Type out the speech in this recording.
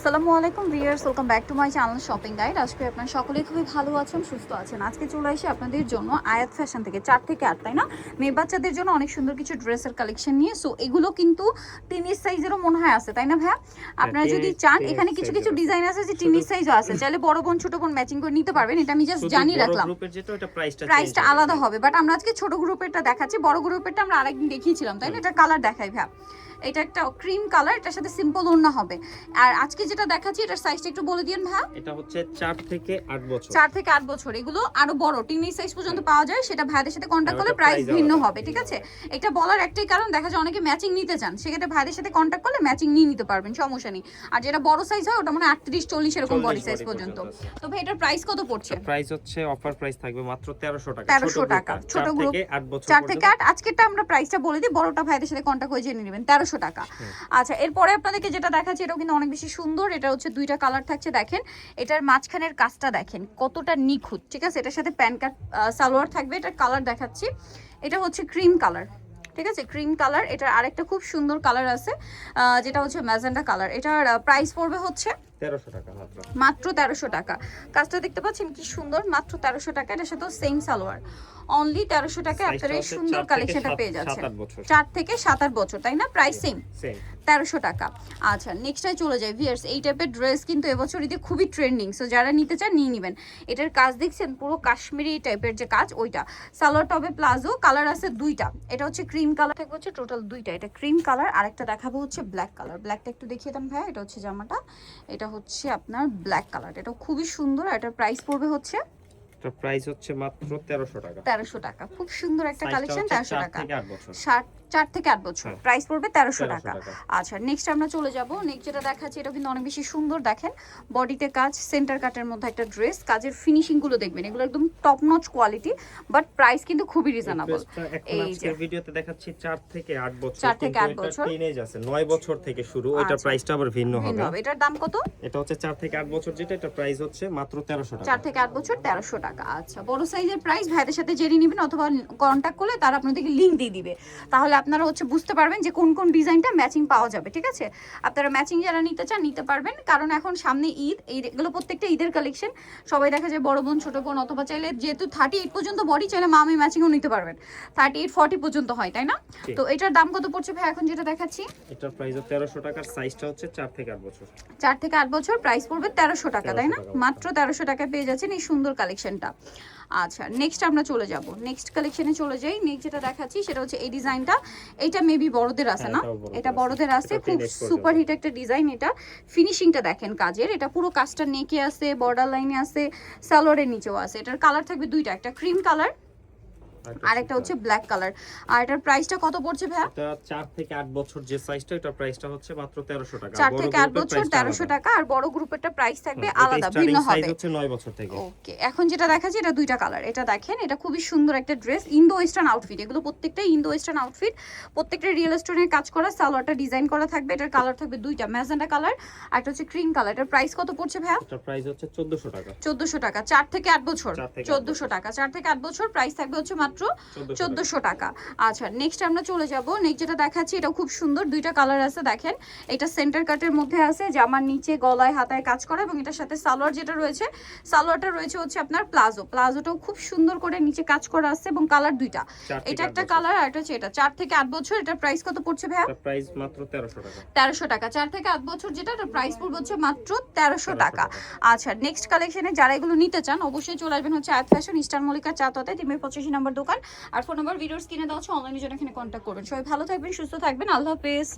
আসসালামু আলাইকুম viewers, welcome back to my channel shopping guide. আজকে আপনারা সকলেই খুবই ভালো আছেন, সুস্থ আছেন। আজকে চলে আসি আপনাদের জন্য আয়াত ফ্যাশন থেকে 4 থেকে 8, তাই না, মেয়ে বাচ্চাদের জন্য অনেক সুন্দর কিছু ড্রেসের কালেকশন নিয়ে। সো এগুলো কিন্তু টিনিস সাইজেরও মনে হয় আছে, তাই না ভাইয়া? আপনারা যদি চান, এখানে কিছু কিছু ডিজাইন আছে যে টিনিস সাইজও আছে, চাইলে বড় বোন ছোট বোন ম্যাচিং করে নিতে পারবেন। এটা আমি জাস্ট জানিয়ে রাখলাম, প্রাইসটা আলাদা হবে। বাট আমরা আজকে ছোট গ্রুপেরটা দেখাচ্ছি, বড় গ্রুপেরটা আমরা আরেকদিন দেখিয়েছিলাম, তাই না? এটা কালার দেখাই ভাইয়া, এটা একটা ক্রিম কালার, এটার সাথে সিম্পল ওড়না হবে। আর আজকে যেটা দেখাচ্ছি এটার সাইজটা একটু বলে দিন ভাই। এটা হচ্ছে 4 থেকে 8 বছর। 4 থেকে 8 বছর, এগুলো আরো বড় টিনি সাইজ পর্যন্ত পাওয়া যায়। সেটা ভাইদের সাথে কন্টাক্ট করলে প্রাইস ভিন্ন হবে, ঠিক আছে? এটা বলার একটাই কারণ, দেখা যায় অনেকে ম্যাচিং নিতে চান, সেক্ষেত্রে ভাইদের সাথে কন্টাক্ট করলে ম্যাচিং নিয়ে নিতে পারবেন, সমস্যা নেই। আর যেটা বড় সাইজ হয় ওটা মানে 38 40 এরকম বডি সাইজ পর্যন্ত। তো ভাই এটার প্রাইস কত পড়ছে? প্রাইস হচ্ছে অফার প্রাইস থাকবে মাত্র 1300 টাকা। 1300 টাকা ছোট গ্রুপ 4 থেকে 8। আজকেরটা আমরা প্রাইসটা বলে দিই, বড়টা ভাইদের সাথে কন্টাক্ট করে জেনে নেবেন, 1300 টাকা। আচ্ছা, এরপরে আপনাদেরকে যেটা দেখাচ্ছি এটাও কিন্তু অনেক বেশি সুন্দর। এটা হচ্ছে দুইটা কালার থাকছে, দেখেন এটার মাঝখানের কাজটা দেখেন কতটা নিখুঁত, ঠিক আছে? এটার সাথে প্যান্ট কাট সালোয়ার থাকবে। এটার কালার দেখাচ্ছি, এটা হচ্ছে ক্রিম কালার, ঠিক আছে? Cream colour. এটার আরেকটা খুব সুন্দর কালার আছে যেটা হচ্ছে ম্যাজেন্ডা কালার। এটার প্রাইস পড়বে হচ্ছে 1300 টাকা মাত্র 1300 টাকা। কাজটা দেখতে পাচ্ছেন কি সুন্দর, মাত্র 1300 টাকা। এটার সাথে সেম সালোয়ার, অনলি 1300 টাকায় আপনারা এই সুন্দর কালেকশনটা পেয়ে যাচ্ছেন। 4 থেকে 7-8 বছর, তাই না? প্রাইস সেম 1300 টাকা। আচ্ছা, নেক্সটটাই চলে যাই ভিউয়ার্স। এই টাইপের ড্রেস কিন্তু এবছর ঈদে খুবই ট্রেন্ডিং, সো যারা নিতে চান নিয়ে নেবেন। এটার কাজ দেখছেন পুরো কাশ্মীরি টাইপের যে কাজ, ওইটা। সালোয়ার টবে প্লাজো, কালার আছে দুইটা। এটা হচ্ছে ক্রিম কালার থাকবে, হচ্ছে টোটাল দুইটা। এটা ক্রিম কালার, আরেকটা দেখাবো হচ্ছে ব্ল্যাক কালার। ব্ল্যাকটা একটু দেখিয়ে দেন ভাইয়া। এটা হচ্ছে জামাটা, এটা হচ্ছে আপনার ব্ল্যাক কালার। এটা খুবই সুন্দর। এটার প্রাইস পড়বে হচ্ছে, এটা প্রাইস হচ্ছে মাত্র 1300 টাকা। 1300 টাকা। খুব সুন্দর একটা কালেকশন, 1300 টাকা। 4 থেকে 8 বছর, প্রাইস পড়বে 1300 টাকা। আচ্ছা, নেক্সট আমরা চলে যাব। নেক্সট যেটা দেখাচ্ছি এটা কিন্তু অনেক বেশি সুন্দর, দেখেন বডিতে কাজ, সেন্টার কাটের মধ্যে একটা ড্রেস। কাজের ফিনিশিং গুলো দেখবেন, এগুলো একদম top notch quality, but price কিন্তু খুবই রিজনেবল। এই যে ভিডিওতে দেখাচ্ছি 4 থেকে 8 বছর, 4 থেকে 8 বছর টিনেজ আছে 9 বছর থেকে শুরু। ওইটা প্রাইসটা আবার ভিন্ন হবে। এটার দাম কত? এটা হচ্ছে 4 থেকে 8 বছর, যেটা এটা প্রাইস হচ্ছে মাত্র 1300 টাকা। 4 থেকে 8 বছর 1300 টাকা। আচ্ছা, বড় সাইজের প্রাইস ভাইদের সাথে জেনে নেবেন, অথবা কন্টাক্ট করলে তারা আপনাদেরকে লিংক দিয়ে দিবে, তাহলে আপনারা হচ্ছে বুঝতে পারবেন যে কোন কোন ডিজাইনটা ম্যাচিং পাওয়া যাবে, ঠিক আছে? আপনারা ম্যাচিং যারা নিতে চান নিতে পারবেন, কারণ এখন সামনে ঈদ, এগুলো প্রত্যেকটা ঈদের কালেকশন। সবাই দেখা যায় বড় বোন ছোট বোন, অথবা চাইলে যেহেতু 38 পর্যন্ত বডি, চাইলে মামি ম্যাচিংও নিতে পারবেন। 38 40 পর্যন্ত হয়, তাই না? তো এটার দাম কত পড়ছে ভাই এখন যেটা দেখাচ্ছি? এটার প্রাইস 1300 টাকা, সাইজটা হচ্ছে 4 থেকে 8 বছর। 4 থেকে 8 বছর, প্রাইস পড়বে 1300 টাকা, তাই না? মাত্র 1300 টাকায় পেয়ে যাচ্ছেন এই সুন্দর কালেকশনটা। আচ্ছা, নেক্সট আমরা চলে যাব, নেক্সট কালেকশনে চলে যাই। নেক্সট যেটা দেখাচ্ছি সেটা হচ্ছে এই ডিজাইনটা। এটা মেবি বড়দের আছে না? এটা বড়দের আছে, খুব সুপার হিট একটা ডিজাইন। এটা ফিনিশিংটা দেখেন কাজের, এটা পুরো কাজটা নেকে আছে, বর্ডার লাইনে আছে, সালোয়ারের নিচেও আছে। এটার কালার থাকবে দুইটা, একটা ক্রিম কালার আর একটা হচ্ছে ব্ল্যাক কালার। আর এটার প্রাইসটা কত পড়ছে ভাইয়া? এটা 4 থেকে 8 বছর যে সাইজটা, এটা প্রাইসটা হচ্ছে মাত্র 1300 টাকা। 4 থেকে 8 বছর 1300 টাকা। আর বড় গ্রুপেরটা প্রাইস থাকবে আলাদা, ভিন্ন হবে। সাইজ হচ্ছে 9 বছর থেকে। ওকে, এখন যেটা দেখাচ্ছি এটা দুইটা কালার। এটা দেখেন, এটা খুবই সুন্দর একটা ড্রেস, ইন্দো ওয়েস্টার্ন আউটফিট। এগুলো প্রত্যেকটাই ইন্দো ওয়েস্টার্ন আউটফিট, প্রত্যেকটা রিয়েল স্টোনের কাজ করা, সালোয়ারটা ডিজাইন করা থাকবে। এটার কালার থাকবে দুইটা, ম্যাজেন্ডা কালার আর একটা হচ্ছে ক্রিম কালার। এটার প্রাইস কত পড়ছে ভাইয়া? এটার প্রাইস হচ্ছে 1400 টাকা। 1400 টাকা। 4 থেকে 8 বছর 1400 টাকা। 4 থেকে 8 বছর, প্রাইস থাকবে হচ্ছে মাত্র 1400 টাকা। আচ্ছা, নেক্সট আমরা চলে যাব। নেক্সট যেটা দেখাচ্ছি এটা খুব সুন্দর, দুইটা কালার আছে, দেখেন এটা সেন্টার কাটের মধ্যে আছে, জামার নিচে গলায় হাতায় কাজ করা, এবং এটার সাথে সালোয়ার যেটা রয়েছে, সালোয়ারটা রয়েছে হচ্ছে আপনার প্লাজো। প্লাজোটাও খুব সুন্দর করে নিচে কাজ করা আছে, এবং কালার দুইটা। এটা একটা কালার আর এটা হচ্ছে এটা। 4 থেকে 8 বছর, এটার প্রাইস কত পড়ছে ভাইয়া? এটার প্রাইস মাত্র 1300 টাকা। 1300 টাকা। 4 থেকে 8 বছর যেটা, এটার প্রাইস পড়বে হচ্ছে মাত্র 1300 টাকা। আচ্ছা, নেক্সট কালেকশনে যারা এগুলো নিতে চান অবশ্যই চলে আসবেন হচ্ছে আয়াত ফ্যাশন, ইস্টার্ন মল্লিকার চাততে 385 নম্বর দোকান। আর ফোন নাম্বার ভিডিওস কিনে দেওয়া হচ্ছে, অনলাইনে জন্য এখানে কন্ট্যাক্ট করবেন। সবাই ভালো থাকবেন, সুস্থ থাকবেন, আল্লাহ হাফেজ।